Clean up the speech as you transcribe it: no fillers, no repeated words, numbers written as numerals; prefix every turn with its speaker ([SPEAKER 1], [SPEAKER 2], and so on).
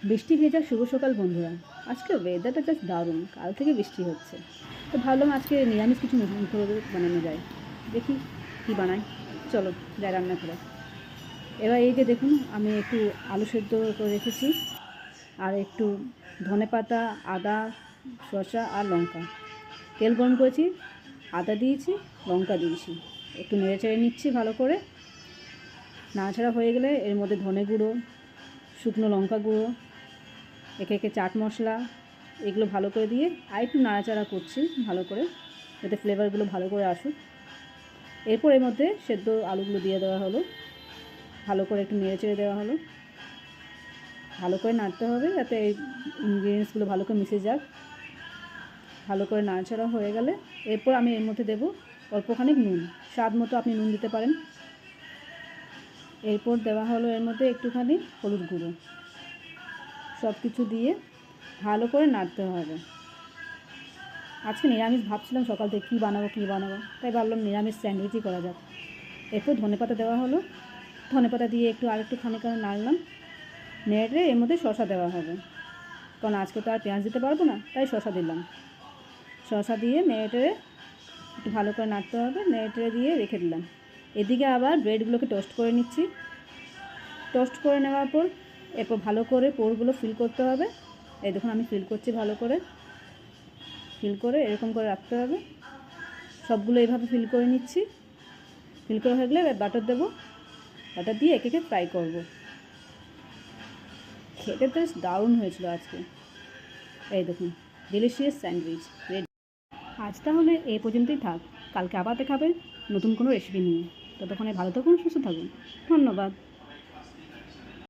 [SPEAKER 1] বৃষ্টি ভেজা শুভ সকাল বন্ধুরা। আজকে ওয়েদারটা জাস্ট দারুণ, কাল থেকে বৃষ্টি হচ্ছে। তো ভাবলাম আজকে নিরামিষ কিছু নতুন করে বানানো যায়। দেখি কি বানাই, চলো যাই রান্না করে। এবার এই যে দেখুন, আমি একটু আলু সেদ্ধ করে রেখেছি, আর একটু ধনেপাতা, আদা, শসা আর লঙ্কা। তেল গরম করেছি, আদা দিয়েছি, লঙ্কা দিয়েছি, একটু নেড়ে চেড়ে নিচ্ছি ভালো করে। নাড়াচাড়া হয়ে গেলে এর মধ্যে ধনে গুঁড়ো, শুকনো লঙ্কা গুঁড়ো, একে একে চাট মশলা, এগুলো ভালো করে দিয়ে আর একটু নাড়াচাড়া করছি ভালো করে, যাতে ফ্লেভারগুলো ভালো করে আসুক। এরপর এর মধ্যে সেদ্ধ আলুগুলো দিয়ে দেওয়া হলো, ভালো করে একটু নেড়ে চেড়ে দেওয়া হলো। ভালো করে নাড়তে হবে যাতে এই ইনগ্রিডিয়েন্টসগুলো ভালো করে মিশে যাক। ভালো করে নাড়াচাড়া হয়ে গেলে এরপর আমি এর মধ্যে দেবো অল্পখানিক নুন, স্বাদ মতো আপনি নুন দিতে পারেন। এরপর দেওয়া হলো এর মধ্যে একটুখানি হলুদ গুঁড়ো। সব কিছু দিয়ে ভালো করে নাড়তে হবে। আজকে নিরামিষ ভাবছিলাম সকাল থেকে কী বানাবো তাই ভাবলাম নিরামিষ স্যান্ডউইচই করা যাক। এরপর ধনেপাতা দেওয়া হলো, ধনেপাতা দিয়ে একটু আরেকটু খানিকক্ষণ নাড়লাম। নেড়ে এর মধ্যে শসা দেওয়া হবে, কারণ আজকে তো আর পেঁয়াজ দিতে পারবো না, তাই শসা দিলাম। শসা দিয়ে নেড়ে একটু ভালো করে নাড়তে হবে, নেড়ে দিয়ে রেখে দিলাম। এদিকে আবার ব্রেডগুলোকে টোস্ট করে নিচ্ছি। টোস্ট করে নেওয়ার পর এরপর ভালো করে পোরগুলো ফিল করতে হবে। এই দেখুন আমি ফিল করছি, ভালো করে ফিল করে এরকম করে রাখতে হবে। সবগুলো এইভাবে ফিল করে নিচ্ছি। ফিল করে হয়ে গেলে বাটার দেবো, বাটার দিয়ে একে একে ফ্রাই করব। খেতে তো দারুণ হয়েছিল আজকে। এই দেখুন, ডিলিশিয়াস স্যান্ডউইচ রেডি। আজ তাহলে এই পর্যন্তই থাক, কালকে আবার দেখাবেন নতুন কোনো রেসিপি নিয়ে। ততক্ষণে ভালো থাকুন, সুস্থ থাকুন। ধন্যবাদ।